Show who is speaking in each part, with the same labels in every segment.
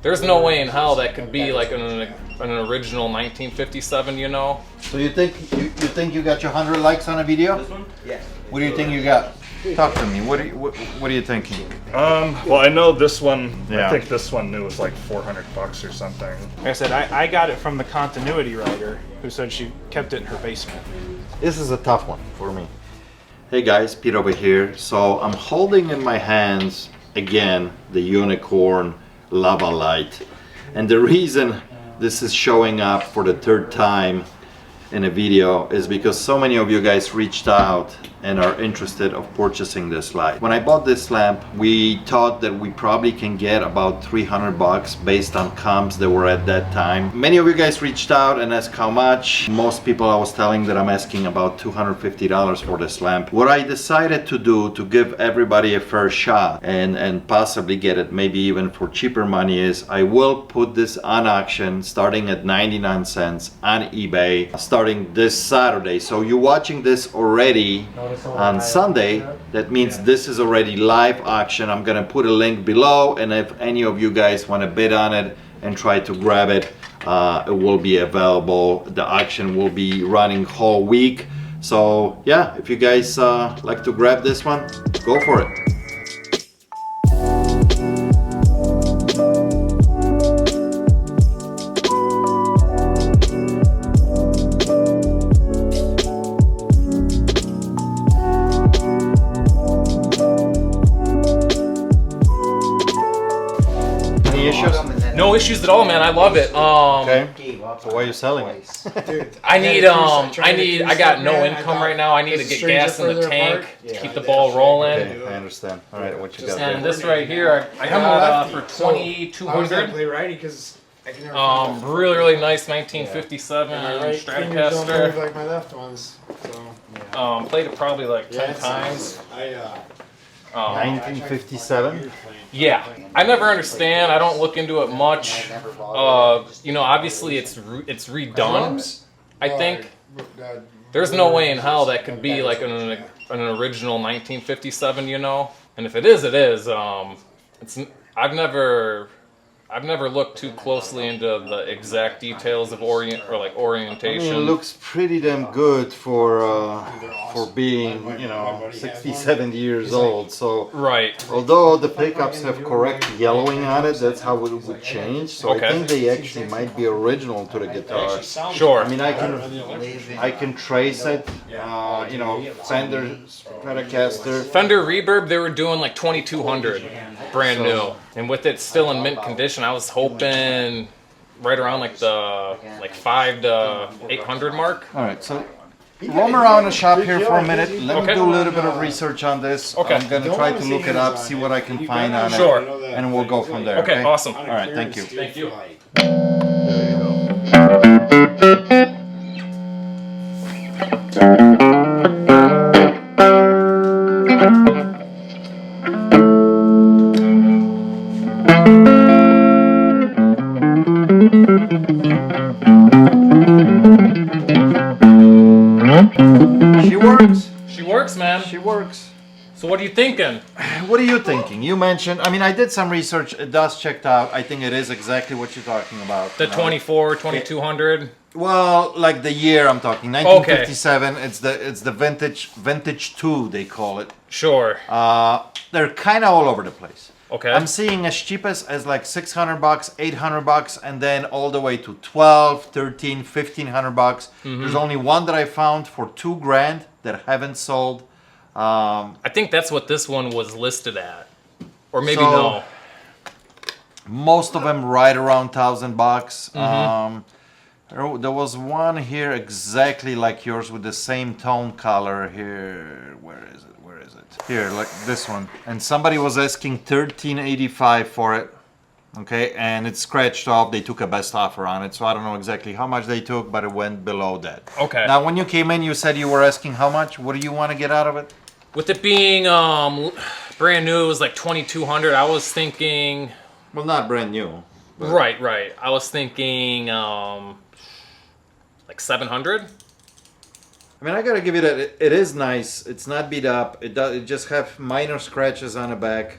Speaker 1: There's no way in hell that could be like an original 1957, you know?
Speaker 2: So you think you got your 100 likes on a video?
Speaker 3: This one?
Speaker 4: Yes.
Speaker 2: What do you think you got? Talk to me. What are you thinking?
Speaker 3: Well, I know this one.
Speaker 2: Yeah.
Speaker 3: I think this one new was like $400 or something.
Speaker 5: Like I said, I got it from the continuity writer who said she kept it in her basement.
Speaker 2: This is a tough one for me. Hey guys, Pete over here. So I'm holding in my hands again the Unicorn Lava Light, and the reason this is showing up for the third time in a video is because so many of you guys reached out and are interested of purchasing this light. When I bought this lamp, we thought that we probably can get about $300 based on comps that were at that time. Many of you guys reached out and asked how much. Most people I was telling that I'm asking about $250 for this lamp. What I decided to do to give everybody a fair shot and possibly get it maybe even for cheaper money is I will put this on auction starting at 99 cents on eBay starting this Saturday. So you're watching this already on Sunday. That means this is already live auction. I'm gonna put a link below, and if any of you guys want to bid on it and try to grab it, it will be available. The auction will be running whole week. So yeah, if you guys like to grab this one, go for it.
Speaker 1: No issues at all, man. I love it.
Speaker 2: Okay. So why are you selling it?
Speaker 4: Dude,
Speaker 1: I got no income right now. I need to get gas in the tank to keep the ball rolling.
Speaker 2: Okay, I understand. All right, what you got
Speaker 1: And
Speaker 2: there?
Speaker 1: this right here, I got for $2,200.
Speaker 4: play righty because I can never
Speaker 1: Really nice 1957 Stratocaster.
Speaker 4: like my left ones. So
Speaker 1: Played it probably like 10 times.
Speaker 2: 1957.
Speaker 1: Yeah, I never understand. I don't look into it much. You know, obviously it's redone. I think there's no way in hell that could be like an original 1957. You know, and if it is, it is. I've never looked too closely into the exact details of orientation.
Speaker 2: I mean, it looks pretty damn good for being, you know, 60, 70 years old. So
Speaker 1: Right.
Speaker 2: although the pickups have correct yellowing on it, that's how it would change. So
Speaker 1: Okay.
Speaker 2: I think they actually might be original to the guitar.
Speaker 1: Sure.
Speaker 2: I mean, I can trace it. You know, Fender Stratocaster.
Speaker 1: Fender Reverb, they were doing like 2200, brand new, and with it still in mint condition, I was hoping right around like the 5 to 800 mark.
Speaker 2: All right, so roam around the shop here for a minute. Let
Speaker 1: Okay.
Speaker 2: me do a little bit of research on this.
Speaker 1: Okay.
Speaker 2: I'm gonna try to look it up, see what I can find on
Speaker 1: Sure.
Speaker 2: it, and we'll go from there.
Speaker 1: Okay, awesome.
Speaker 2: All right, thank you.
Speaker 1: Thank you.
Speaker 2: There you go. She works.
Speaker 1: She works, man.
Speaker 2: She works.
Speaker 1: So what are you thinking?
Speaker 2: What are you thinking? You mentioned, I mean, I did some research. It does checked out. I think it is exactly what you're talking about.
Speaker 1: The
Speaker 2: you know.
Speaker 1: 24, 2200?
Speaker 2: Well, like the year I'm talking, 1957. It's the vintage 2 they call it.
Speaker 1: Sure.
Speaker 2: They're kind of all over the place.
Speaker 1: Okay.
Speaker 2: I'm seeing as cheap as like $600, $800, and then all the way to 12, 13, $1,500. There's only one that I found for $2,000 that haven't sold.
Speaker 1: I think that's what this one was listed at. Or maybe
Speaker 2: So-
Speaker 1: no.
Speaker 2: Most of them right around $1,000. There was one here exactly like yours with the same tone color here. Where is it? Here, like this one. And somebody was asking $1,385 for it. Okay, and it's scratched off. They took a best offer on it, so I don't know exactly how much they took, but it went below that.
Speaker 1: Okay.
Speaker 2: Now, when you came in, you said you were asking how much. What do you want to get out of it?
Speaker 1: With it being brand new, it was like 2200. I was thinking...
Speaker 2: Well, not brand new. but-
Speaker 1: Right. I was thinking like 700.
Speaker 2: I mean, I gotta give you that. It is nice. It's not beat up. It just have minor scratches on the back.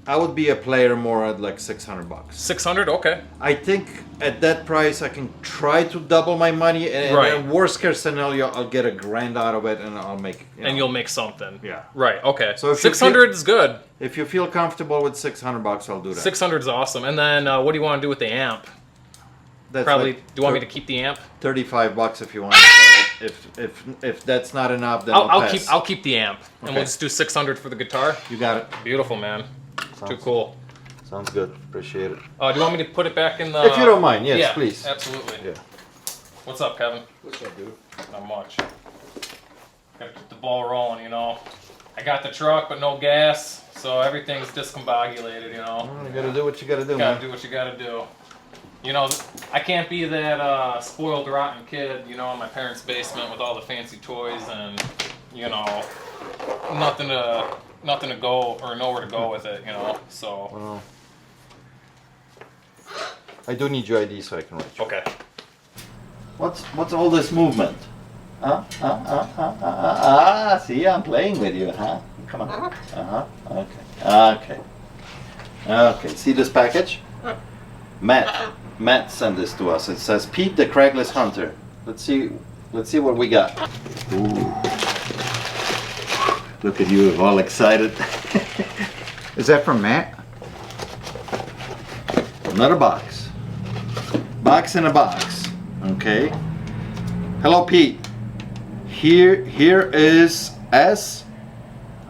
Speaker 2: I would be a player more at like $600.
Speaker 1: 600, okay.
Speaker 2: I think at that price I can try to double my money, and
Speaker 1: Right.
Speaker 2: in worst case scenario I'll get $1,000 out of it, and I'll make.
Speaker 1: And you'll make something.
Speaker 2: Yeah.
Speaker 1: Right. Okay.
Speaker 2: So if you
Speaker 1: 600 is good.
Speaker 2: If you feel comfortable with $600, I'll do that.
Speaker 1: 600 is awesome. And then what do you want to do with the amp?
Speaker 2: That's
Speaker 1: Probably.
Speaker 2: like
Speaker 1: Do you want me to keep the amp?
Speaker 2: $35 if you want to sell it. If that's not enough, then I'll pass.
Speaker 1: I'll keep the amp, and
Speaker 2: Okay.
Speaker 1: we'll just do 600 for the guitar.
Speaker 2: You got it.
Speaker 1: Beautiful, man. Too cool.
Speaker 2: Sounds good. Appreciate it.
Speaker 1: Do you want me to put it back in the?
Speaker 2: If you don't mind, yes,
Speaker 1: yeah,
Speaker 2: please.
Speaker 1: Absolutely.
Speaker 2: Yeah.
Speaker 1: What's up, Kevin?
Speaker 4: What's up, dude?
Speaker 1: Not much. Gotta keep the ball rolling, you know. I got the truck, but no gas, so everything's discombobulated, you know.
Speaker 2: Well, you gotta do what you gotta do,
Speaker 1: Gotta
Speaker 2: man.
Speaker 1: do what you gotta do. You know, I can't be that spoiled, rotten kid, you know, in my parents' basement with all the fancy toys and, you know, nothing to go or nowhere to go with it, you know. So.
Speaker 2: Well, I do need your ID so I can write you.
Speaker 1: Okay.
Speaker 2: What's all this movement? See, I'm playing with you, huh? Come on. Okay. Okay. See this package? Matt sent this to us. It says Pete the Craigslist Hunter. Let's see what we got. Ooh. Look at you, all excited.
Speaker 6: Is that from Matt?
Speaker 2: Another box. Box in a box. Okay. Hello, Pete. Here is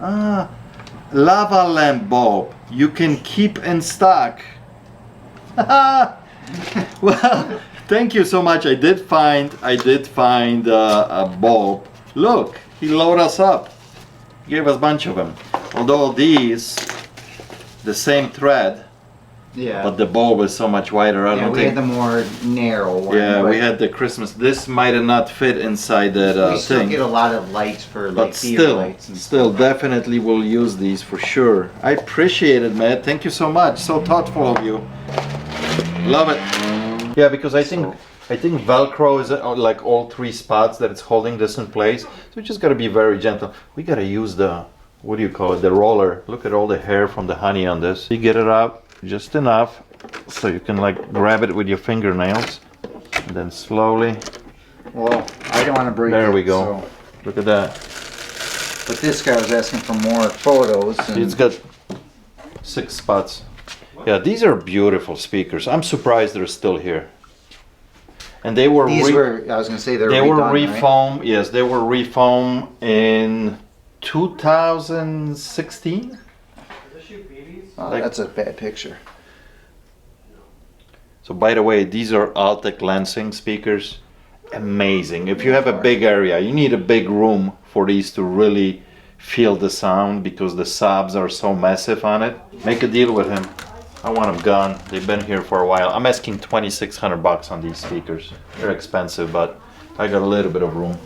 Speaker 2: lava lamp bulb. You can keep in stock. Well, thank you so much. I did find a bulb. Look, he loaded us up. Gave us a bunch of them. Although these, the same thread,
Speaker 6: Yeah.
Speaker 2: but the bulb is so much wider. I
Speaker 6: Yeah,
Speaker 2: don't
Speaker 6: we
Speaker 2: think.
Speaker 6: had the more narrow one.
Speaker 2: Yeah,
Speaker 6: but
Speaker 2: we had the Christmas. This might have not fit inside that
Speaker 6: we still
Speaker 2: thing.
Speaker 6: get a lot of lights for like
Speaker 2: But
Speaker 6: theater
Speaker 2: still,
Speaker 6: lights and
Speaker 2: still, definitely will use these for sure. I appreciate it, Matt. Thank you so much. So thoughtful of you. Love it. Yeah, because I think Velcro is like all three spots that it's holding this in place. So we just gotta be very gentle. We gotta use the, what do you call it? The roller. Look at all the hair from the honey on this. You get it out just enough so you can like grab it with your fingernails, and then slowly.
Speaker 6: Well, I don't want to break it.
Speaker 2: There we go.
Speaker 6: So.
Speaker 2: Look at that.
Speaker 6: But this guy was asking for more photos. And
Speaker 2: It's got 6 spots. Yeah, these are beautiful speakers. I'm surprised they're still here. And they were
Speaker 6: these were, I was going to say,
Speaker 2: they were
Speaker 6: redone, right?
Speaker 2: refoam. Yes, they were refoam in 2016.
Speaker 6: Oh,
Speaker 2: like-
Speaker 6: that's a bad picture.
Speaker 2: So by the way, these are Altec Lansing speakers. Amazing. If you have a big area, you need a big room for these to really feel the sound because the subs are so massive on it. Make a deal with him. I want them gone. They've been here for a while. I'm asking $2,600 on these speakers. They're expensive, but I got a little bit of room.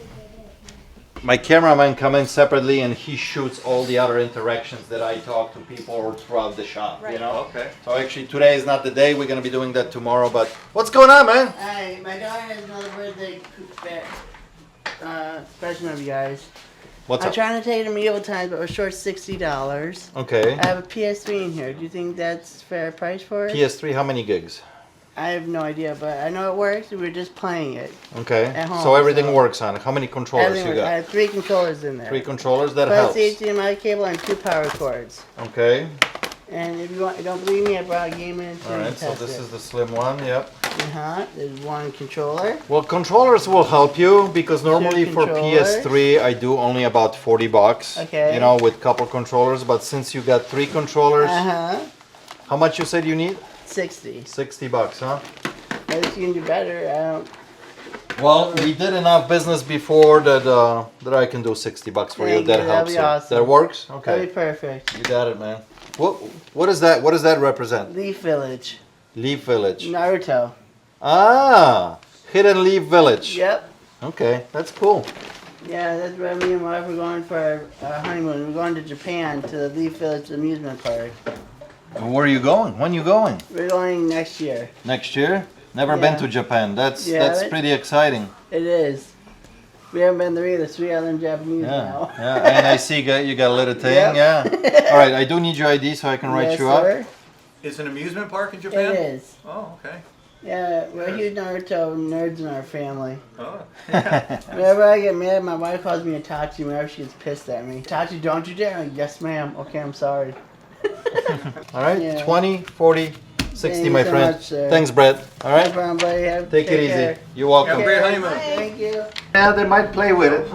Speaker 2: My cameraman comes in separately and he shoots all the other interactions that I talk to people throughout the shop, you know?
Speaker 3: Okay.
Speaker 2: So actually today is not the day. We're gonna be doing that tomorrow, but what's going on, man?
Speaker 7: Hi, my daughter has another birthday special of you guys.
Speaker 2: What's
Speaker 7: I'm
Speaker 2: up?
Speaker 7: trying to take her to medieval times, but we're short $60.
Speaker 2: Okay.
Speaker 7: I have a PS3 in here. Do you think that's fair price for it?
Speaker 2: PS3, how many gigs?
Speaker 7: I have no idea, but I know it works. We were just playing it.
Speaker 2: Okay.
Speaker 7: At home,
Speaker 2: So everything
Speaker 7: so-
Speaker 2: works on it. How many controllers
Speaker 7: Everything
Speaker 2: you
Speaker 7: works. I
Speaker 2: got?
Speaker 7: have 3 controllers in there.
Speaker 2: 3 controllers, that
Speaker 7: Plus
Speaker 2: helps.
Speaker 7: the HDMI cable and 2 power cords.
Speaker 2: Okay.
Speaker 7: And if you don't believe me, I brought a game in to
Speaker 2: Alright, so
Speaker 7: test
Speaker 2: this
Speaker 7: it.
Speaker 2: is the slim one, yep.
Speaker 7: There's 1 controller.
Speaker 2: Well, controllers will help you because normally for
Speaker 7: controllers.
Speaker 2: PS3 I do only about $40.
Speaker 7: Okay.
Speaker 2: You know, with couple controllers, but since you got 3 controllers, how much you said you need?
Speaker 7: 60.
Speaker 2: $60, huh?
Speaker 7: I guess you can do better. I don't.
Speaker 2: Well, we did enough business before that that I can do $60 for you.
Speaker 7: Thank
Speaker 2: That
Speaker 7: you,
Speaker 2: helps
Speaker 7: that'd be
Speaker 2: you.
Speaker 7: awesome.
Speaker 2: That works?
Speaker 7: That'd
Speaker 2: Okay.
Speaker 7: be perfect.
Speaker 2: You got it, man. What is that? What does that represent?
Speaker 7: Leaf Village.
Speaker 2: Leaf Village.
Speaker 7: Naruto.
Speaker 2: Ah, Hidden Leaf Village.
Speaker 7: Yep.
Speaker 2: Okay, that's cool.
Speaker 7: Yeah, that's where me and my wife are going for our honeymoon. We're going to Japan to the Leaf Village amusement park.
Speaker 2: Where are you going? When you going?
Speaker 7: We're going next year.
Speaker 2: Next year? Never been
Speaker 7: Yeah.
Speaker 2: to Japan. That's
Speaker 7: Yeah,
Speaker 2: that's
Speaker 7: but-
Speaker 2: pretty exciting.
Speaker 7: It is. We haven't been there either, so we gotta learn Japanese now.
Speaker 2: Yeah, and I see you got a little thing,
Speaker 7: Yep.
Speaker 2: yeah. All right, I do need your ID so I can write
Speaker 7: Yes,
Speaker 2: you up.
Speaker 7: sir.
Speaker 6: It's an amusement park in
Speaker 7: It
Speaker 6: Japan?
Speaker 7: is.
Speaker 6: Oh, okay.
Speaker 7: Yeah, we're huge Naruto nerds in our family.
Speaker 6: Oh.
Speaker 7: Whenever I get mad, my wife calls me Itachi whenever she gets pissed at me. Itachi, don't you dare. I'm like, yes, ma'am. Okay, I'm sorry.
Speaker 2: All right,
Speaker 7: Yeah.
Speaker 2: 20, 40, 60,
Speaker 7: Thank
Speaker 2: my
Speaker 7: you so
Speaker 2: friend.
Speaker 7: much, sir.
Speaker 2: Thanks, Brett. All
Speaker 7: No
Speaker 2: right,
Speaker 7: problem, buddy.
Speaker 2: take it easy.
Speaker 7: care.
Speaker 2: You're welcome.
Speaker 6: Have a great honeymoon.
Speaker 7: Thank you.
Speaker 2: Yeah, they might play with it.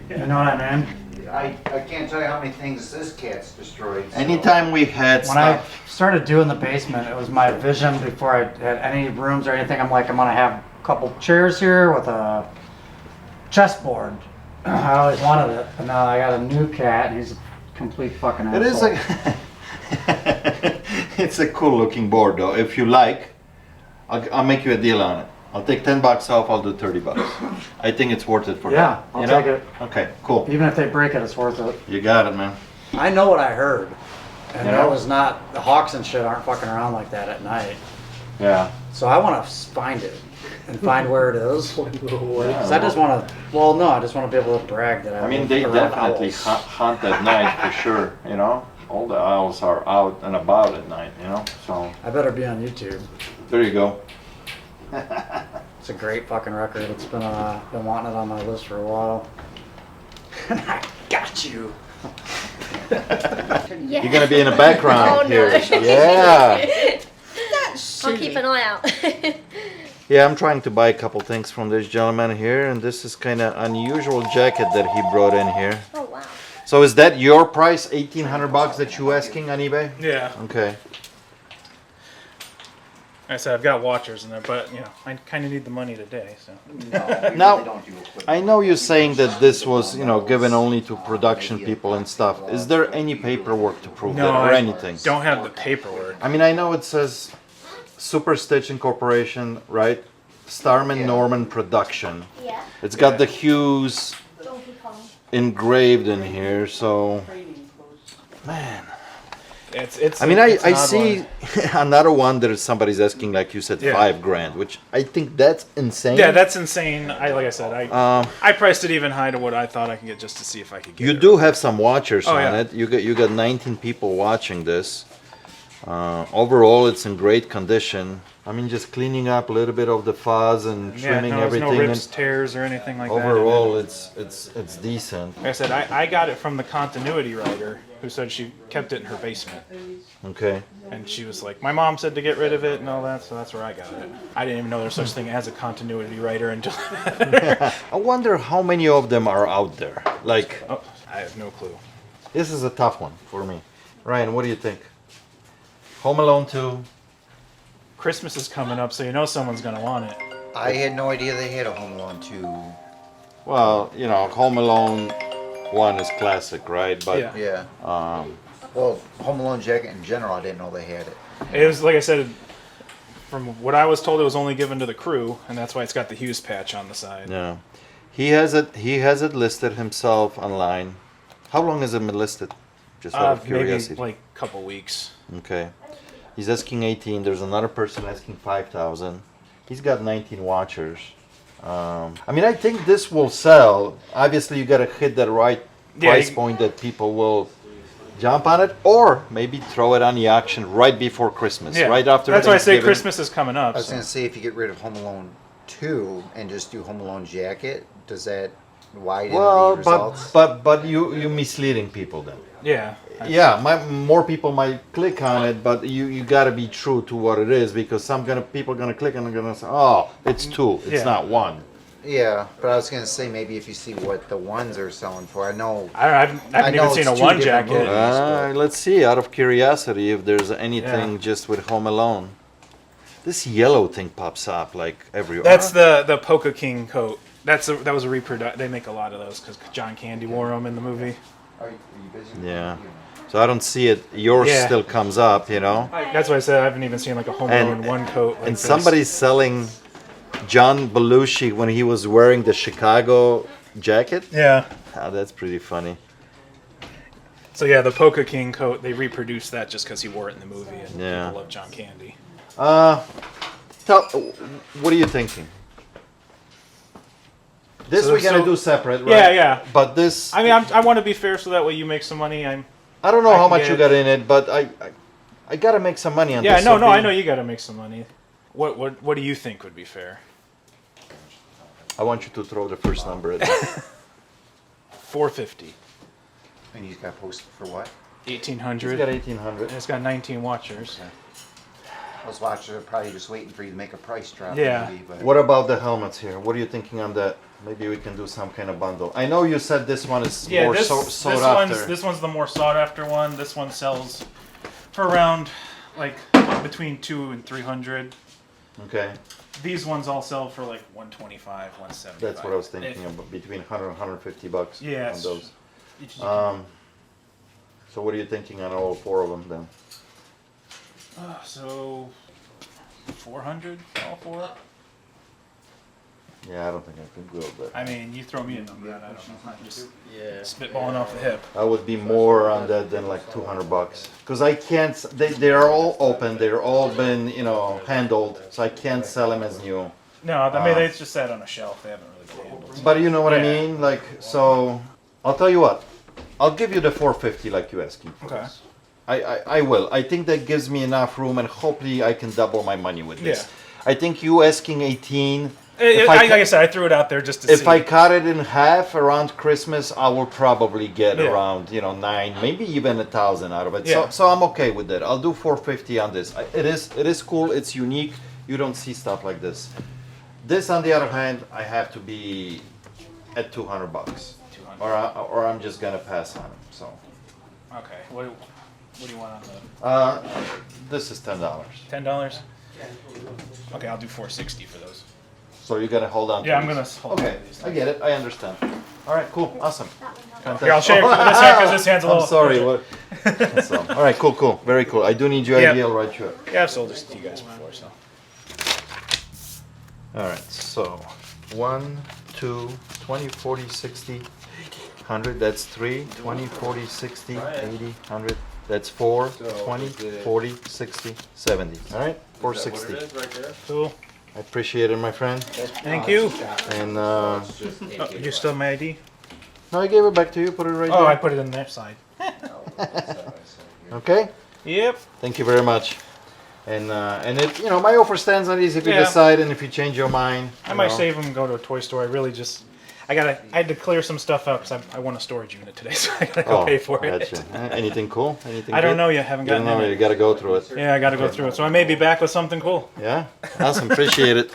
Speaker 5: You know what I mean?
Speaker 6: I can't tell you how many things this cat's destroyed. so-
Speaker 2: Anytime we had
Speaker 8: When I
Speaker 2: stuff.
Speaker 8: started doing the basement, it was my vision before I had any rooms or anything. I'm like, I'm gonna have a couple chairs here with a chessboard. I always wanted it, but now I got a new cat and he's a complete fucking asshole.
Speaker 2: It is it's a cool looking board though. If you like, I'll make you a deal on it. I'll take $10 off, I'll do $30. I think it's worth it for
Speaker 8: Yeah,
Speaker 2: them.
Speaker 8: I'll
Speaker 2: You know?
Speaker 8: take it.
Speaker 2: Okay, cool.
Speaker 8: Even if they break it, it's worth it.
Speaker 2: You got it, man.
Speaker 8: I know what I heard. And
Speaker 2: Yeah.
Speaker 8: that was not, the hawks and shit aren't fucking around like that at night.
Speaker 2: Yeah.
Speaker 8: So I want to find it and find where it is. 'Cause I just want to, well, no, I just want to be able to brag that
Speaker 2: I mean, they
Speaker 8: around
Speaker 2: definitely
Speaker 8: owls.
Speaker 2: hunt at night for sure, you know? All the owls are out and about at night, you know? So,
Speaker 8: I better be on YouTube.
Speaker 2: there you go.
Speaker 8: It's a great fucking record. It's been wanting it on my list for a while. I got you.
Speaker 9: Yeah.
Speaker 2: You're gonna be in the background
Speaker 9: Oh,
Speaker 2: here.
Speaker 9: no.
Speaker 2: Yeah.
Speaker 9: I'll keep an eye out.
Speaker 2: Yeah, I'm trying to buy a couple things from this gentleman here, and this is kind of unusual jacket that he brought in here.
Speaker 9: Oh wow.
Speaker 2: So is that your price, $1,800 that you asking on eBay?
Speaker 5: Yeah.
Speaker 2: Okay.
Speaker 5: I said I've got watchers in there, but you know I kind of need the money today. So
Speaker 2: Now, I know you're saying that this was, you know, given only to production people and stuff. Is there any paperwork to prove that or
Speaker 5: I
Speaker 2: anything?
Speaker 5: don't have the paperwork.
Speaker 2: I mean, I know it says Super Stitch Incorporation, right? Starman Norman Production.
Speaker 9: Yeah.
Speaker 2: It's got the hues
Speaker 9: Donkey Kong.
Speaker 2: engraved in here, so man.
Speaker 5: It's.
Speaker 2: I mean,
Speaker 5: it's an
Speaker 2: I
Speaker 5: odd
Speaker 2: see
Speaker 5: one.
Speaker 2: another one that somebody's asking, like you said,
Speaker 5: Yeah.
Speaker 2: $5,000, which I think that's insane.
Speaker 5: Yeah, that's insane. Like I said, I priced it even high to what I thought I could get just to see if I could get
Speaker 2: You
Speaker 5: it.
Speaker 2: do have some watchers
Speaker 5: Oh,
Speaker 2: on
Speaker 5: yeah.
Speaker 2: it. You got 19 people watching this. Overall, it's in great condition. I mean, just cleaning up a little bit of the fuzz and
Speaker 5: Yeah,
Speaker 2: trimming
Speaker 5: no, there's
Speaker 2: everything.
Speaker 5: no rips,
Speaker 2: and
Speaker 5: tears, or anything like that.
Speaker 2: overall, it's decent.
Speaker 5: Like I said, I got it from the continuity writer who said she kept it in her basement.
Speaker 2: Okay.
Speaker 5: And she was like, my mom said to get rid of it and all that, so that's where I got it. I didn't even know there's such thing as a continuity writer until...
Speaker 2: I wonder how many of them are out there. Like,
Speaker 5: Oh, I have no clue.
Speaker 2: this is a tough one for me. Ryan, what do you think? Home Alone 2.
Speaker 5: Christmas is coming up, so you know someone's going to want it.
Speaker 6: I had no idea they had a Home Alone 2.
Speaker 2: Well, you know, Home Alone 1 is classic, right? But
Speaker 5: Yeah.
Speaker 6: Yeah. Well, Home Alone jacket in general, I didn't know they had it.
Speaker 5: It was, like I said, from what I was told, it was only given to the crew, and that's why it's got the Hughes patch on the side.
Speaker 2: yeah, he has it listed himself online. How long has it been listed? Just out of
Speaker 5: Maybe
Speaker 2: curiosity.
Speaker 5: like a couple weeks.
Speaker 2: Okay. He's asking 18. There's another person asking 5,000. He's got 19 watchers. I mean, I think this will sell. Obviously, you got to hit that right
Speaker 5: Yeah,
Speaker 2: price
Speaker 5: you-
Speaker 2: point that people will jump on it, or maybe throw it on the auction right before Christmas,
Speaker 5: Yeah,
Speaker 2: right after.
Speaker 5: that's why I say
Speaker 2: Thanksgiving.
Speaker 5: Christmas is coming up.
Speaker 6: I was
Speaker 5: so.
Speaker 6: going to say, if you get rid of Home Alone 2 and just do Home Alone jacket, does that widen
Speaker 2: Well,
Speaker 6: the results?
Speaker 2: but you misleading people then.
Speaker 5: Yeah.
Speaker 2: Yeah, more people might click on it, but you got to be true to what it is, because people gonna click and they're gonna say, oh, it's 2, it's
Speaker 5: Yeah.
Speaker 2: not 1.
Speaker 6: Yeah, but I was going to say, maybe if you see what the ones are selling for. I know
Speaker 5: I haven't
Speaker 6: know
Speaker 5: even seen a
Speaker 6: it's two
Speaker 5: one
Speaker 6: different
Speaker 5: jacket.
Speaker 6: movies.
Speaker 2: Let's see, out of curiosity, if there's anything
Speaker 5: Yeah.
Speaker 2: just with Home Alone. This yellow thing pops up like everywhere.
Speaker 5: That's the Polka King coat. That was a reproduction. They make a lot of those because John Candy wore them in the movie.
Speaker 6: Are you busy?
Speaker 2: Yeah. So I don't see it. Yours
Speaker 5: Yeah.
Speaker 2: still comes up, you know.
Speaker 5: That's why I said I haven't even seen like a Home
Speaker 2: And-
Speaker 5: Alone one coat. Like
Speaker 2: And
Speaker 5: this.
Speaker 2: somebody's selling John Belushi when he was wearing the Chicago jacket.
Speaker 5: Yeah.
Speaker 2: Oh, that's pretty funny.
Speaker 5: So yeah, the Polka King coat. They reproduced that just because he wore it in the movie, and
Speaker 2: Yeah.
Speaker 5: people love John Candy.
Speaker 2: What are you thinking? This
Speaker 5: So-
Speaker 2: we gotta
Speaker 5: so-
Speaker 2: do separate, right?
Speaker 5: Yeah, yeah.
Speaker 2: But this,
Speaker 5: I mean, I want to be fair so that way you make some money.
Speaker 2: I don't know
Speaker 5: I
Speaker 2: how
Speaker 5: can
Speaker 2: much
Speaker 5: get
Speaker 2: you
Speaker 5: it.
Speaker 2: got in it, but I gotta make some money on
Speaker 5: Yeah,
Speaker 2: this.
Speaker 5: no,
Speaker 2: so
Speaker 5: no, I
Speaker 2: be-
Speaker 5: know you got to make some money. What do you think would be fair?
Speaker 2: I want you to throw the first number at me.
Speaker 5: $450,
Speaker 6: And you got posted for what?
Speaker 2: It's got
Speaker 5: 1,800.
Speaker 2: 1800.
Speaker 5: And it's got 19 watchers.
Speaker 6: Those watchers are probably just waiting for you to make a price drop.
Speaker 5: Yeah.
Speaker 6: Maybe, but
Speaker 2: What about the helmets here? What are you thinking on that? Maybe we can do some kind of bundle. I know you said this one is
Speaker 5: Yeah,
Speaker 2: more
Speaker 5: this
Speaker 2: sought after.
Speaker 5: this one's the more sought after one. This one sells for around like between 200 and 300.
Speaker 2: Okay,
Speaker 5: These ones all sell for like 125, 175.
Speaker 2: that's what I was thinking about, between 100 and 150 bucks
Speaker 5: Yes.
Speaker 2: on those.
Speaker 5: If-
Speaker 2: So what are you thinking on all four of them then?
Speaker 5: so 400 all four.
Speaker 2: Yeah, I don't think I can go with that.
Speaker 5: I mean, you throw me a number, and I don't know. I'm just spitballing off the hip.
Speaker 2: I would be more on that than like 200 bucks. Because I can't, they're all open, they're all been, handled, so I can't sell them as new.
Speaker 5: No, I mean, they just sat on a shelf. They haven't really been handled.
Speaker 2: But you know what I
Speaker 5: Yeah.
Speaker 2: mean? Like, so, I'll tell you what, I'll give you the 450 like you asking for.
Speaker 5: Okay.
Speaker 2: this. I will. I think that gives me enough room and hopefully I can double my money with this.
Speaker 5: Yeah.
Speaker 2: I think you asking 18,
Speaker 5: Like I said, I threw it out there just to see.
Speaker 2: if I cut it in half around Christmas, I will probably get
Speaker 5: Yeah.
Speaker 2: around 9, maybe even 1,000 out of it.
Speaker 5: Yeah.
Speaker 2: So I'm okay with that. I'll do 450 on this. It is cool. It's unique. You don't see stuff like this. This, on the other hand, I have to be at 200 bucks,
Speaker 5: 200.
Speaker 2: or I'm just gonna pass on it. So
Speaker 5: Okay. What do you want on the
Speaker 2: this is $10.
Speaker 5: $10? Okay, I'll do 460 for those.
Speaker 2: So you're gonna hold on.
Speaker 5: Yeah,
Speaker 2: to
Speaker 5: I'm
Speaker 2: these.
Speaker 5: gonna hold
Speaker 2: Okay,
Speaker 5: on to these.
Speaker 2: I get it. I understand. All right, cool, awesome.
Speaker 5: Here, I'll show you this hand because this hand's a little.
Speaker 2: I'm sorry. What? So, all right, cool, very cool. I do need your
Speaker 5: Yeah.
Speaker 2: idea, right? Sure.
Speaker 5: Yeah, I've sold this to you guys before, so.
Speaker 2: All right, so 1, 2, 20, 40, 60, 100. That's 3, 20, 40, 60, 80, 100. That's 4, 20, 40, 60, 70. All right, 460.
Speaker 5: Cool.
Speaker 2: I appreciate it, my friend.
Speaker 5: Thank you.
Speaker 2: And
Speaker 5: Oh, you still have my ID?
Speaker 2: no, I gave it back to you. Put it right
Speaker 5: Oh, I
Speaker 2: there.
Speaker 5: put it in their side.
Speaker 2: Okay.
Speaker 5: Yep.
Speaker 2: Thank you very much. And it, my offer stands on these if you
Speaker 5: Yeah.
Speaker 2: decide and if you change your mind.
Speaker 5: I might save them and go to a toy store. I really just, I had to clear some stuff out because I want a storage unit today, so I gotta go pay for it.
Speaker 2: Gotcha. Anything cool? Anything?
Speaker 5: I don't
Speaker 2: good?
Speaker 5: know yet. Haven't
Speaker 2: You don't
Speaker 5: gotten
Speaker 2: know.
Speaker 5: in
Speaker 2: You
Speaker 5: it.
Speaker 2: got to go through it.
Speaker 5: Yeah, I gotta go through it. So I may be back with something cool.
Speaker 2: Yeah. Awesome. Appreciate it.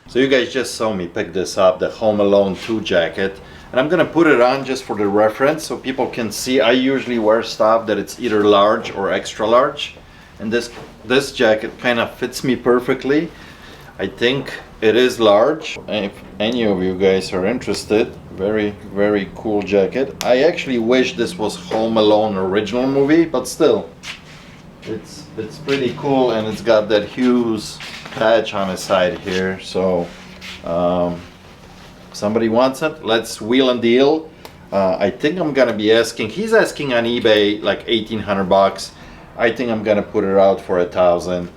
Speaker 2: So you guys just saw me pick this up, the Home Alone 2 jacket. And I'm gonna put it on just for the reference so people can see. I usually wear stuff that it's either large or extra large. And this jacket kind of fits me perfectly. I think it is large. If any of you guys are interested, very, very cool jacket. I actually wish this was Home Alone original movie, but still, it's pretty cool, and it's got that Hughes patch on the side here. So, somebody wants it, let's wheel and deal. I think I'm gonna be asking. He's asking on eBay like 1,800 bucks. I think I'm gonna put it out for 1,000.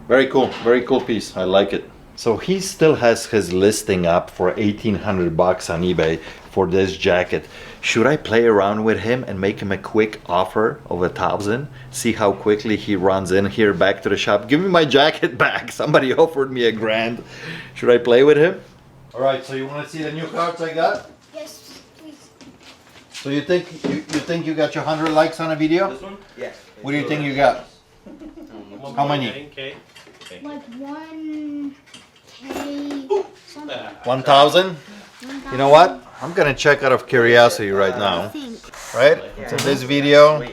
Speaker 2: Very cool piece. I like it. So he still has his listing up for 1,800 bucks on eBay for this jacket. Should I play around with him and make him a quick offer of 1,000? See how quickly he runs in here back to the shop. Give me my jacket back. Somebody offered me $1,000. Should I play with him? All right. So you want to see the new cards I got?
Speaker 9: Yes, please.
Speaker 2: So you think you got your 100 likes on a video?
Speaker 4: This one? Yes.
Speaker 2: What do you think you got? How many?
Speaker 9: Like 1K something.
Speaker 2: 1,000? You know what? I'm gonna check out of curiosity right now. Right? So this video.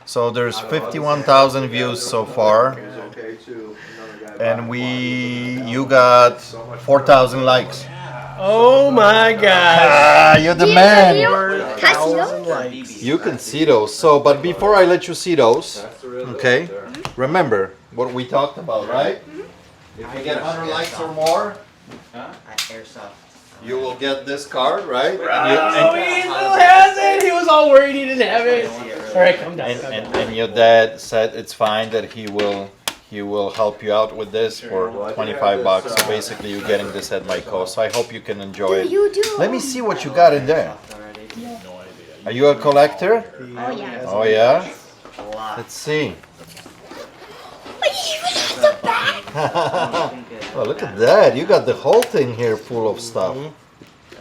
Speaker 2: So there's 51,000 views so far. And you got 4,000 likes.
Speaker 4: Oh my god.
Speaker 2: Ah, you're the man.
Speaker 9: Can I see those?
Speaker 2: You can see those. So, but before I let you see those, okay, remember what we talked about, right? If you get 100 likes or more, you will get this card, right?
Speaker 4: Oh, he still has it. He was all worried he didn't have it. All right, come down.
Speaker 2: And your dad said it's fine that he will he will help you out with this for 25 bucks. So basically you're getting this at my cost. So I hope you can enjoy it.
Speaker 9: You do.
Speaker 2: Let me see what you got in there. Are you a collector?
Speaker 9: Oh yeah.
Speaker 2: Oh yeah? Let's see. Oh, look at that. You got the whole thing here full of stuff.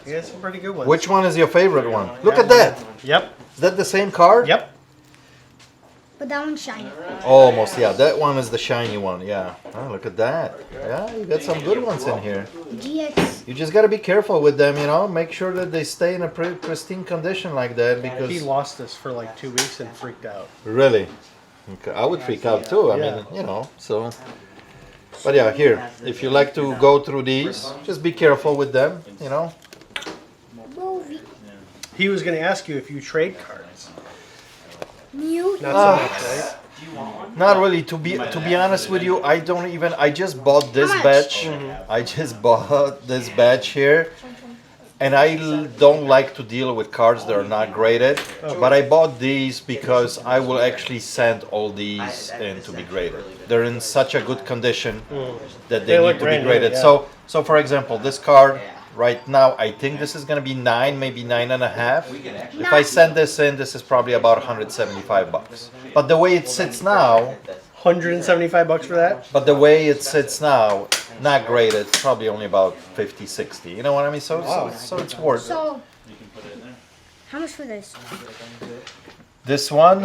Speaker 4: Yeah, some pretty good ones.
Speaker 2: Which one is your favorite one? Look at that.
Speaker 4: Yep.
Speaker 2: Is that the same card?
Speaker 4: Yep.
Speaker 9: But that one's shiny.
Speaker 2: Almost, yeah. That one is the shiny one, yeah. Oh, look at that. Yeah, you got some good ones in here.
Speaker 9: GX.
Speaker 2: You just got to be careful with them, you know. Make sure that they stay in a pristine condition like that because...
Speaker 4: He lost this for like 2 weeks and freaked out.
Speaker 2: Really? Okay. I would freak out too. I mean, you know, so... But yeah, here, if you like to go through these, just be careful with them, you know.
Speaker 4: He was going to ask you if you trade cards.
Speaker 9: Mute.
Speaker 4: Not so much, right?
Speaker 2: Not really. To be honest with you, I don't even. I just bought this batch. I just bought this batch here, and I don't like to deal with cards that are not graded. But I bought these because I will actually send all these in to be graded. They're in such a good condition that they need to be graded. So for example, this card. Right now, I think this is going to be 9, maybe 9.5. If I send this in, this is probably about 175 bucks. But the way it sits now,
Speaker 4: 175 bucks for that?
Speaker 2: but the way it sits now, not graded, it's probably only about 50, 60. You know what I mean? So it's worth it.
Speaker 9: So, how much for this?
Speaker 2: This one,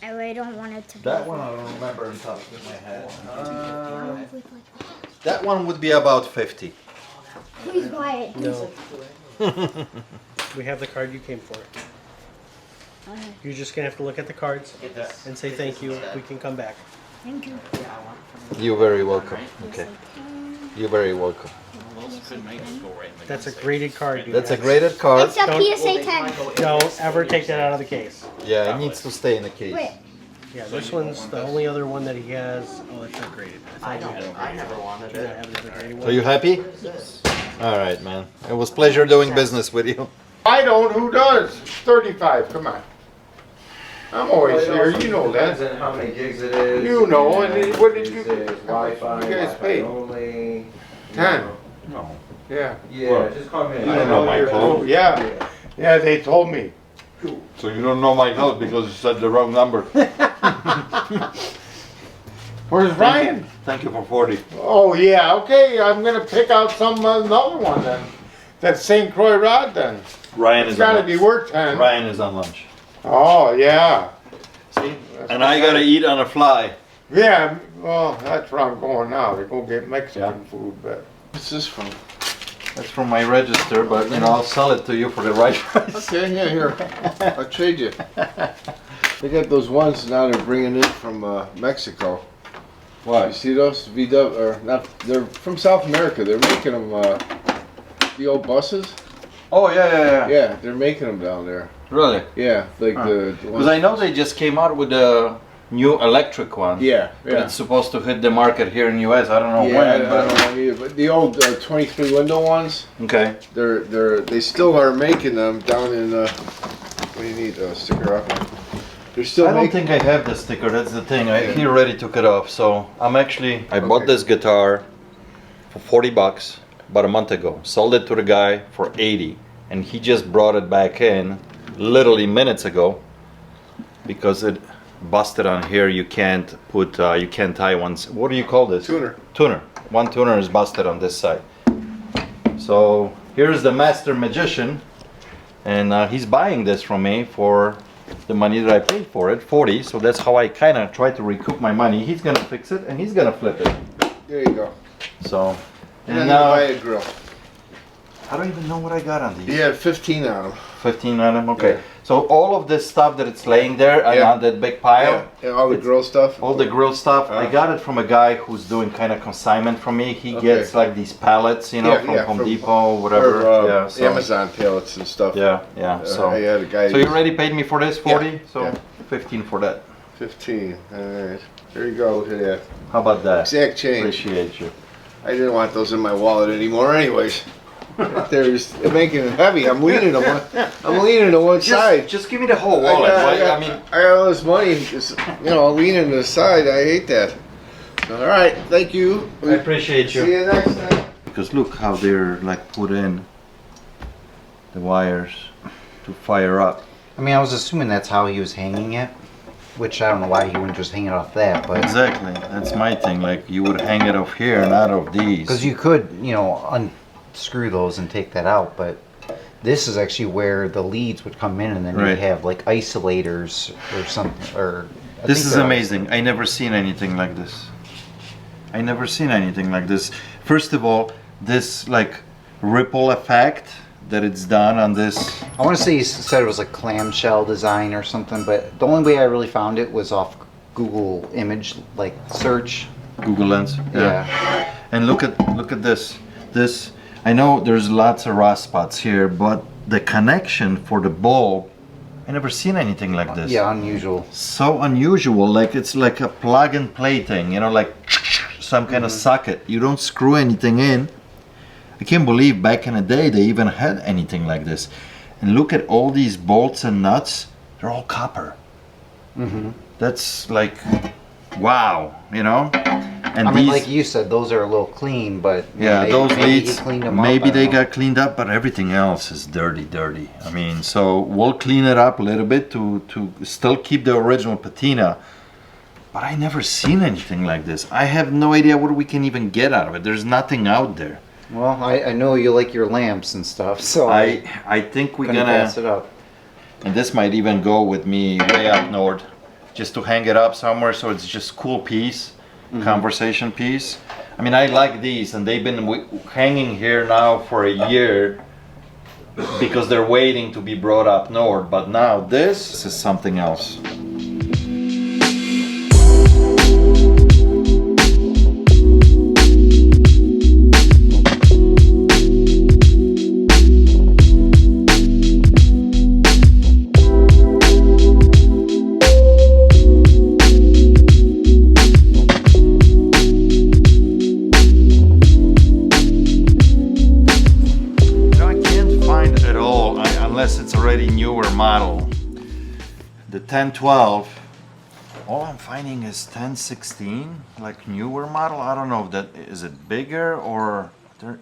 Speaker 9: I really don't want it to be.
Speaker 2: that one I don't remember on top of my head. That one would be about 50.
Speaker 9: Please buy it.
Speaker 4: No. We have the card you came for. You're just going to have to look at the cards and say thank you. We can come back.
Speaker 9: Thank you.
Speaker 2: You're very welcome. Okay. You're very welcome.
Speaker 4: That's a graded card. You
Speaker 2: That's a
Speaker 4: guys.
Speaker 2: graded card.
Speaker 9: It's a PSA 10.
Speaker 4: Don't ever take that out of the case.
Speaker 2: Yeah, it needs to stay in the case.
Speaker 9: Wait.
Speaker 4: Yeah, this one's the only other one that he has. Oh, it's not graded. I never wanted it. Have another graded one.
Speaker 2: Are you happy? Yes. All right, man. It was pleasure doing business with you.
Speaker 10: I don't. Who does? 35. Come on. I'm always here. You know that.
Speaker 11: Depends on how many gigs it is.
Speaker 10: You know. And what did you?
Speaker 11: Wi-Fi.
Speaker 10: You guys pay?
Speaker 11: Only.
Speaker 10: 10.
Speaker 11: No.
Speaker 10: Yeah.
Speaker 11: Yeah, just call me.
Speaker 10: You don't know my code. Yeah. Yeah. They told me.
Speaker 2: So you don't know my code because you said the wrong number.
Speaker 10: Where's Ryan?
Speaker 2: Thank you for 40.
Speaker 10: Oh yeah. Okay. I'm gonna pick out another one then. That St. Croix rod then.
Speaker 2: Ryan
Speaker 10: It's
Speaker 2: is
Speaker 10: gotta
Speaker 2: on
Speaker 10: be worth 10.
Speaker 2: Ryan is on lunch.
Speaker 10: Oh yeah.
Speaker 2: See? And I gotta eat on a fly.
Speaker 10: Yeah. Well, that's where I'm going now. To go get Mexican food. But what's this from?
Speaker 2: That's from my register, but you know I'll sell it to you for the right price.
Speaker 12: Okay, yeah, here. I'll trade you. They got those ones now they're bringing in from Mexico.
Speaker 2: What?
Speaker 12: You see those? VW, or not, they're from South America. They're making them, the old buses.
Speaker 2: Oh, yeah.
Speaker 12: Yeah, they're making them down there.
Speaker 2: Really?
Speaker 12: Yeah, like the
Speaker 2: Because
Speaker 12: ones.
Speaker 2: I know they just came out with a new electric one.
Speaker 12: Yeah,
Speaker 2: But
Speaker 12: yeah.
Speaker 2: it's supposed to hit the market here in the US. I don't know
Speaker 12: Yeah,
Speaker 2: when.
Speaker 12: I don't know either, but the old 23 window ones,
Speaker 2: Okay.
Speaker 12: they still are making them down in, what do you need, sticker off? They're still
Speaker 2: I don't
Speaker 12: making.
Speaker 2: think I have the sticker. That's the thing. He already took it off. So I'm actually. I bought this guitar for 40 bucks about a month ago. Sold it to the guy for 80, and he just brought it back in literally minutes ago because it busted on here. You can't put. You can't tie one. What do you call this?
Speaker 12: Tuner.
Speaker 2: Tuner. One tuner is busted on this side. So here's the master magician, and he's buying this from me for the money that I paid for it, 40. So that's how I kind of try to recoup my money. He's gonna fix it and he's gonna flip it.
Speaker 12: There you go.
Speaker 2: So,
Speaker 12: And
Speaker 2: and
Speaker 12: then
Speaker 2: now
Speaker 12: buy a grill.
Speaker 2: I don't even know what I got on these.
Speaker 12: He had 15 on them.
Speaker 2: 15 on them. Okay.
Speaker 12: Yeah.
Speaker 2: So all of this stuff that it's laying there and
Speaker 12: Yeah.
Speaker 2: on that big pile,
Speaker 12: Yeah, all the grill stuff.
Speaker 2: all the grill stuff, I got it from a guy who's doing kind of consignment for me. He
Speaker 12: Okay.
Speaker 2: gets like these pallets, you know,
Speaker 12: Yeah,
Speaker 2: from
Speaker 12: yeah,
Speaker 2: Home
Speaker 12: from-
Speaker 2: Depot, whatever.
Speaker 12: Or,
Speaker 2: yeah. So,
Speaker 12: Amazon pallets and stuff.
Speaker 2: Yeah. So.
Speaker 12: I had a guy.
Speaker 2: So you already paid me for this 40,
Speaker 12: Yeah,
Speaker 2: so
Speaker 12: yeah.
Speaker 2: 15 for that.
Speaker 12: 15. All right. There you go. Look at that.
Speaker 2: How about that?
Speaker 12: Exact change.
Speaker 2: Appreciate you.
Speaker 12: I didn't want those in my wallet anymore, anyways. There's making it heavy. I'm leaning to one side.
Speaker 2: Just give me the whole wallet.
Speaker 12: I got all this money, just, leaning to the side. I hate that. All right, thank you.
Speaker 2: I appreciate you.
Speaker 12: See you next time.
Speaker 2: Because look how they're like put in the wires to fire up.
Speaker 6: I mean, I was assuming that's how he was hanging it, which I don't know why he wouldn't just hang it off that, but...
Speaker 2: Exactly, that's my thing, like you would hang it off here, not off these.
Speaker 6: Because you could, unscrew those and take that out, but this is actually where the leads would come in, and then
Speaker 2: Right.
Speaker 6: you'd have like isolators or something, or...
Speaker 2: This is amazing. I never seen anything like this. I never seen anything like this. First of all, this like ripple effect that it's done on this.
Speaker 6: I want to say he said it was like clamshell design or something, but the only way I really found it was off Google image like search.
Speaker 2: Google Lens.
Speaker 6: Yeah.
Speaker 2: And look at this. This, I know there's lots of rust spots here, but the connection for the bulb, I never seen anything like this.
Speaker 6: Yeah, unusual.
Speaker 2: So unusual, like it's like a plug and play thing, like some kind of socket. You don't screw anything in. I can't believe back in the day they even had anything like this. And look at all these bolts and nuts, they're all copper. That's like, wow, And
Speaker 6: I mean, like you said, those are a little clean, but
Speaker 2: yeah, those
Speaker 6: maybe he
Speaker 2: leads,
Speaker 6: cleaned them up,
Speaker 2: maybe
Speaker 6: I
Speaker 2: they
Speaker 6: don't know.
Speaker 2: got cleaned up, but everything else is dirty. I mean, so we'll clean it up a little bit to still keep the original patina. But I never seen anything like this. I have no idea what we can even get out of it. There's nothing out there.
Speaker 6: Well, I know you like your lamps and stuff, so
Speaker 2: I think we're gonna
Speaker 6: pass it up.
Speaker 2: And this might even go with me way up north, just to hang it up somewhere so it's just cool piece, conversation piece. I mean, I like these, and they've been hanging here now for a year because they're waiting to be brought up north. But now this is something else. Model. The 1012, all I'm finding is 1016, like newer model. I don't know if that is it bigger or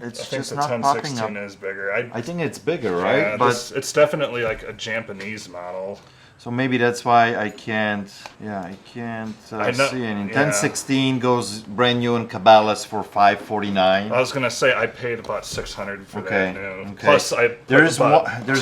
Speaker 2: it's just not popping up.
Speaker 3: I think the 1016 is bigger.
Speaker 2: I think it's bigger, right?
Speaker 3: Yeah, but it's definitely like a Japanese model.
Speaker 2: So maybe that's why I can't. Yeah, I can't see any. 1016 goes brand new in Cabela's for $549.
Speaker 3: I was gonna say I paid about $600 for that new.
Speaker 2: Okay.
Speaker 3: Plus
Speaker 2: there's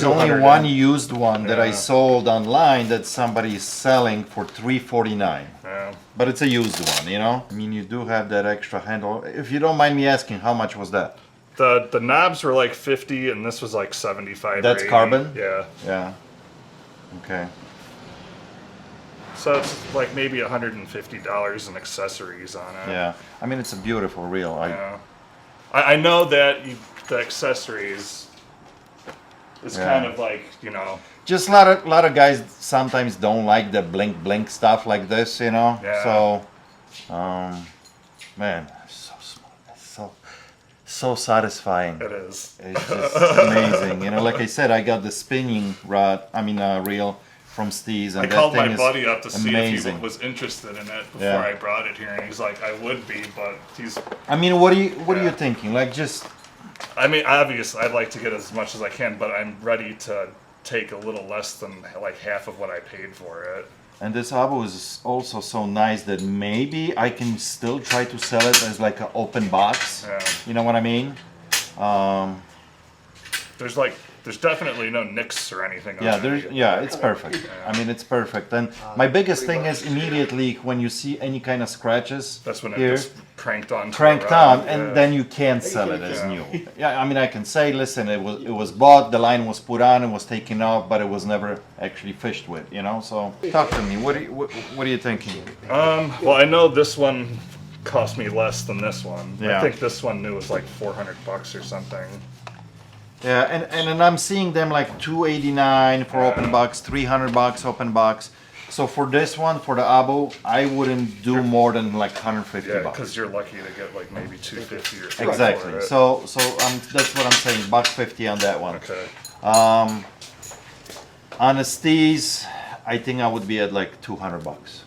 Speaker 2: only one used one that I sold online that somebody is selling for $349.
Speaker 3: Yeah.
Speaker 2: But it's a used one, I mean, you do have that extra handle. If you don't mind me asking, how much was that?
Speaker 3: The knobs were like 50, and this was like 75.
Speaker 2: That's
Speaker 3: or 80.
Speaker 2: carbon?
Speaker 3: Yeah.
Speaker 2: Yeah. Okay.
Speaker 3: So it's like maybe $150 in accessories on it.
Speaker 2: Yeah. I mean, it's a beautiful reel.
Speaker 3: I know that the accessories is kind of like,
Speaker 2: Just a lot of guys sometimes don't like the blink stuff like this,
Speaker 3: Yeah.
Speaker 2: So, man, so smooth. So satisfying.
Speaker 3: It is.
Speaker 2: It's just amazing. Like I said, I got the spinning reel from Steve's, and
Speaker 3: I
Speaker 2: that
Speaker 3: called
Speaker 2: thing
Speaker 3: my
Speaker 2: is
Speaker 3: buddy up to see if he
Speaker 2: amazing.
Speaker 3: was interested in it before I brought it here, and he's like, I would be, but he's.
Speaker 2: I mean, what are you thinking? Like, just.
Speaker 3: I mean, obviously, I'd like to get as much as I can, but I'm ready to take a little less than like half of what I paid for it.
Speaker 2: And this abo is also so nice that maybe I can still try to sell it as like an open box.
Speaker 3: Yeah.
Speaker 2: You know what I mean?
Speaker 3: There's definitely no nicks or anything.
Speaker 2: Yeah,
Speaker 3: on it.
Speaker 2: it's perfect. I mean, it's perfect. And my biggest thing is immediately when you see any kind of scratches.
Speaker 3: That's when it
Speaker 2: here,
Speaker 3: gets cranked on.
Speaker 2: and then you can't sell it as new. Yeah, I mean, I can say, listen, it was bought, the line was put on, it was taken off, but it was never actually fished with. So talk to me. What are you thinking?
Speaker 3: Well, I know this one cost me less than this one.
Speaker 2: Yeah.
Speaker 3: I think this one new was like $400 or something.
Speaker 2: Yeah, and I'm seeing them like $289 for open box, $300 open box. So for this one, for the abo, I wouldn't do more than like 150
Speaker 3: Yeah,
Speaker 2: bucks.
Speaker 3: because you're lucky to get like maybe 250 or something.
Speaker 2: Exactly.
Speaker 3: For it.
Speaker 2: So that's what I'm saying. $150 on that one.
Speaker 3: Okay.
Speaker 2: On the Steez, I think I would be at like 200 bucks.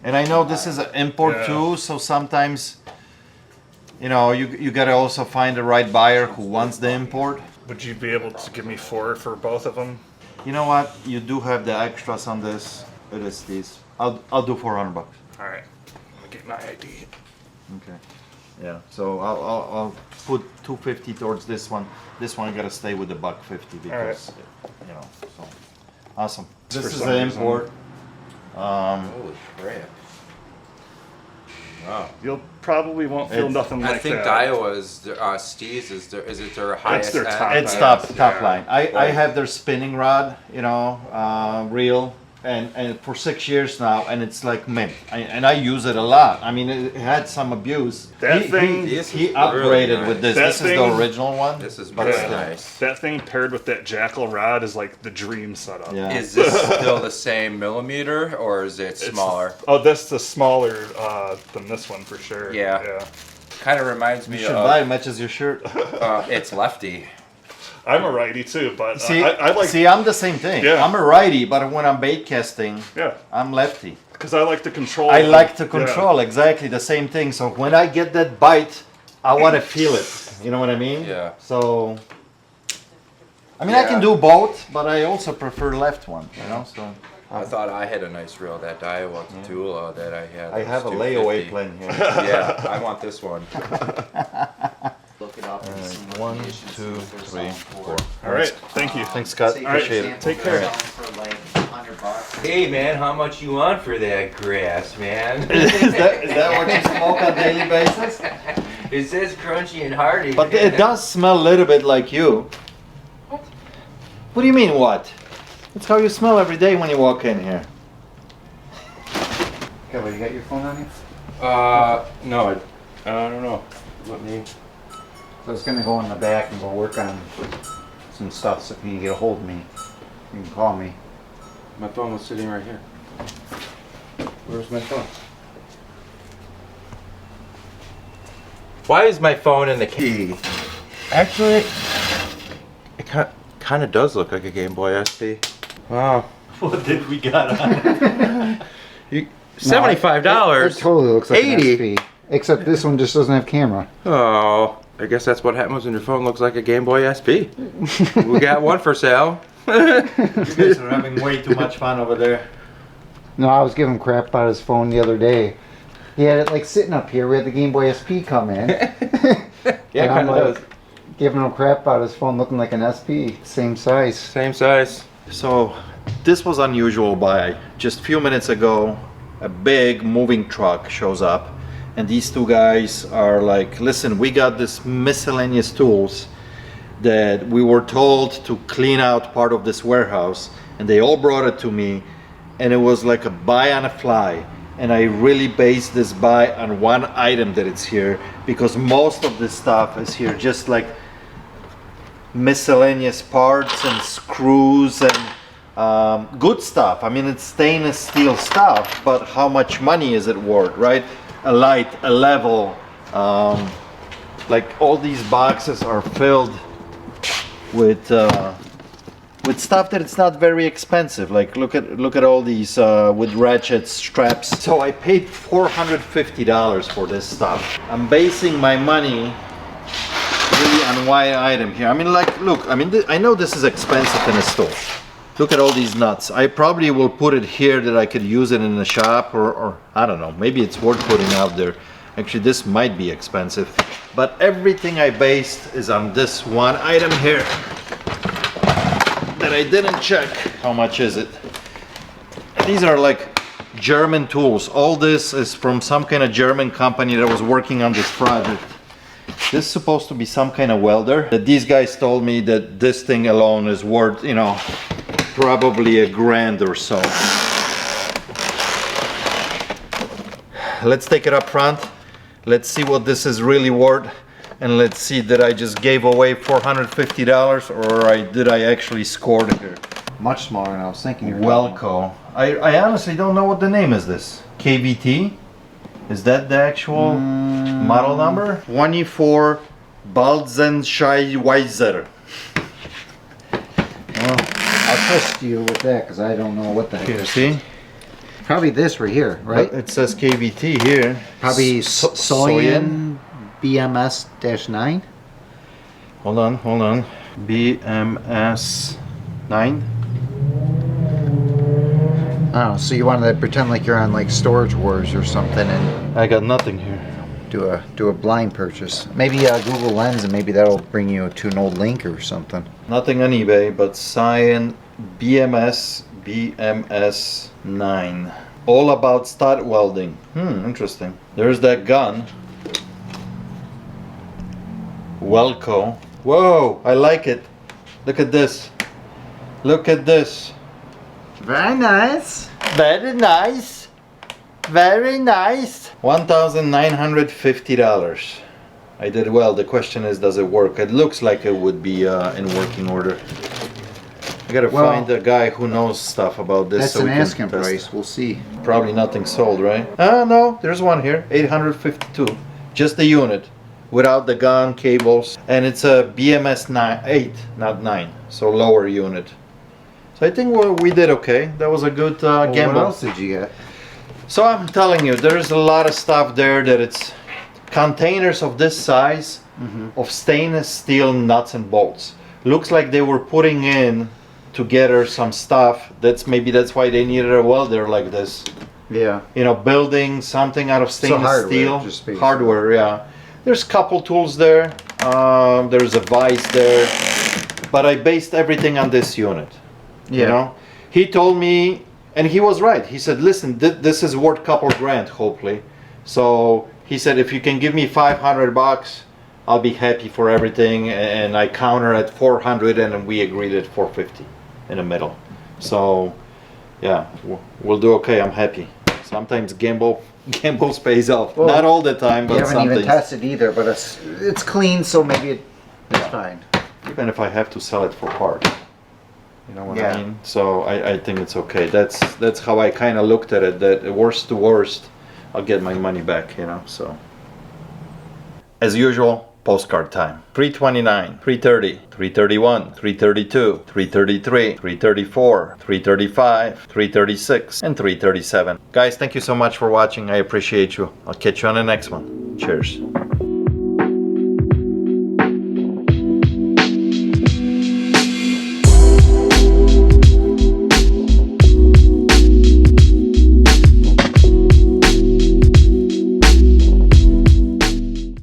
Speaker 2: And I know this is an import too, so sometimes, you know, you gotta also find the right buyer who wants the import.
Speaker 3: Would you be able to give me 4 for both of them?
Speaker 2: You know what? You do have the extras on this. It is these. I'll do 400 bucks.
Speaker 3: All right. Let me get my ID.
Speaker 2: Okay. Yeah. So I'll put 250 towards this one. This one gotta stay with the $150 because you know. So awesome. This is the import.
Speaker 11: Holy crap. Wow.
Speaker 3: You'll probably won't feel nothing like that.
Speaker 11: I think Daiwa's, Steez, is it their highest
Speaker 3: their
Speaker 11: end?
Speaker 3: top
Speaker 2: It's top line. I have their spinning rod, you know, reel, and for 6 years now, and it's like mint. And I use it a lot. I mean, it had some abuse.
Speaker 3: That thing,
Speaker 2: he upgraded with this. This is the original one.
Speaker 11: This is very nice.
Speaker 3: That thing paired with that jackal rod is like the dream setup.
Speaker 2: Yeah.
Speaker 11: Is this still the same millimeter or is it smaller?
Speaker 3: That's the smaller than this one for sure.
Speaker 11: Yeah. Kind of reminds me
Speaker 2: You should
Speaker 11: of.
Speaker 2: buy it, matches your shirt.
Speaker 11: It's lefty.
Speaker 3: I'm a righty too, but
Speaker 2: See,
Speaker 3: I like.
Speaker 2: See, I'm the same thing.
Speaker 3: Yeah.
Speaker 2: I'm a righty, but when I'm bait casting,
Speaker 3: Yeah.
Speaker 2: I'm lefty.
Speaker 3: Because I like to control.
Speaker 2: I like to control exactly the same thing. So when I get that bite, I want to feel it. You know what I mean?
Speaker 11: Yeah.
Speaker 2: So, I mean, I can do both, but I also prefer left one. You know, so.
Speaker 11: I thought I had a nice reel, that Daiwa Tula that I had.
Speaker 2: I have a
Speaker 11: was
Speaker 2: layaway
Speaker 11: 250.
Speaker 2: plan here.
Speaker 11: Yeah, I want this one.
Speaker 6: Look it up and see what
Speaker 2: 1,
Speaker 6: the issues
Speaker 2: 2,
Speaker 6: with this
Speaker 2: 3,
Speaker 6: on for.
Speaker 2: 4.
Speaker 3: All right, thank you.
Speaker 2: Thanks, Scott.
Speaker 6: See,
Speaker 2: Appreciate
Speaker 6: for
Speaker 2: it.
Speaker 6: example,
Speaker 3: Take care.
Speaker 6: they're selling for like $100.
Speaker 11: Hey man, how much you want for that grass, man?
Speaker 2: is that what you smoke on a daily basis?
Speaker 11: It says crunchy and hearty.
Speaker 2: But it does smell a little bit like you. What do you mean, what? It's how you smell every day when you walk in here.
Speaker 6: Okay, well, you got your phone on you?
Speaker 11: No, I don't know. Let me.
Speaker 6: So I was gonna go in the back and go work on some stuff, so if you can get a hold of me, you can call me.
Speaker 11: My phone was sitting right here. Where's my phone? Why is my phone in the key? Actually, it kind of does look like a Game Boy SP. Wow.
Speaker 2: What did we got on it?
Speaker 11: $75.
Speaker 6: It totally looks like
Speaker 11: 80.
Speaker 6: an SP. Except this one just doesn't have camera.
Speaker 11: Oh, I guess that's what happens when your phone looks like a Game Boy SP. We got one for sale.
Speaker 2: You guys are having way too much fun over there.
Speaker 6: No, I was giving him crap about his phone the other day. He had it like sitting up here. We had the Game Boy SP come in.
Speaker 11: Yeah,
Speaker 6: and I'm
Speaker 11: kind of
Speaker 6: like
Speaker 11: does.
Speaker 6: giving him crap about his phone looking like an SP. Same size.
Speaker 11: Same size.
Speaker 2: So, this was unusual buy. Just a few minutes ago, a big moving truck shows up, and these two guys are like, listen, we got this miscellaneous tools that we were told to clean out part of this warehouse, and they all brought it to me, and it was like a buy on a fly. And I really based this buy on one item that it's here, because most of this stuff is here just like miscellaneous parts and screws and good stuff. I mean, it's stainless steel stuff, but how much money is it worth, right? A light, a level, like all these boxes are filled with stuff that it's not very expensive. Like look at all these with ratchets, straps. So I paid $450 for this stuff. I'm basing my money really on one item here. I mean, like, look, I mean, I know this is expensive in a store. Look at all these nuts. I probably will put it here that I could use it in the shop, or I don't know, maybe it's worth putting out there. Actually, this might be expensive, but everything I based is on this one item here that I didn't check. How much is it? These are like German tools. All this is from some kind of German company that was working on this project. This is supposed to be some kind of welder. These guys told me that this thing alone is worth, you know, probably $1,000 or so. Let's take it up front. Let's see what this is really worth. And let's see, did I just gave away $450 or did I actually score it here?
Speaker 6: Much smaller than I was thinking.
Speaker 2: Welco. I honestly don't know what the name is this. KVT? Is that the actual model number? 24 Balzenscheiweiser.
Speaker 6: Well, I'll trust you with that because I don't know what the heck.
Speaker 2: Here, see?
Speaker 6: Probably this right here, right?
Speaker 2: It says KVT here.
Speaker 6: Probably Soyan BMS-9.
Speaker 2: Hold on. BMS 9.
Speaker 6: Oh, so you wanted to pretend like you're on like Storage Wars or something and
Speaker 2: I got nothing here.
Speaker 6: do a blind purchase. Maybe Google Lens and maybe that'll bring you to an old link or something.
Speaker 2: Nothing on eBay, but Cyan BMS 9. All about stud welding. Interesting. There's that gun. Welco. Whoa, I like it. Look at this. Look at this.
Speaker 6: Very nice.
Speaker 2: Very nice. Very nice. $1,950. I did well. The question is, does it work? It looks like it would be in working order. I gotta find a guy who knows stuff about this.
Speaker 6: That's
Speaker 2: so
Speaker 6: an
Speaker 2: we can
Speaker 6: asking
Speaker 2: test.
Speaker 6: price. We'll see.
Speaker 2: Probably nothing sold, right? No, there's one here. 852. Just the unit. Without the gun, cables. And it's a BMS 8, not 9. So lower unit. So I think we did okay. That was a good gamble.
Speaker 6: What else did you get?
Speaker 2: So I'm telling you, there's a lot of stuff there that it's containers of this size of stainless steel nuts and bolts. Looks like they were putting in together some stuff. That's why they needed a welder like this.
Speaker 6: Yeah.
Speaker 2: You know, building something out of stainless steel. Hardware, yeah. There's a couple tools there. There's a vise there. But I based everything on this unit.
Speaker 6: Yeah.
Speaker 2: You know? He told me, and he was right. He said, listen, this is worth a couple grand, hopefully. So he said, if you can give me $500, I'll be happy for everything. And I counter at 400 and we agreed at 450 in the middle. So yeah, we'll do okay. I'm happy. Sometimes gambles pays off.
Speaker 6: Well,
Speaker 2: not all the time, but
Speaker 6: you haven't
Speaker 2: sometimes.
Speaker 6: even tested either, but it's clean, so maybe it's fine.
Speaker 2: Even if I have to sell it for part. You know what
Speaker 6: Yeah.
Speaker 2: I mean? So I think it's okay. That's how I kind of looked at it. That worst to worst, I'll get my money back. You know. So as usual, postcard time. 329, 330, 331, 332, 333, 334, 335, 336, and 337. Guys, thank you so much for watching. I appreciate you. I'll catch you on the next one. Cheers.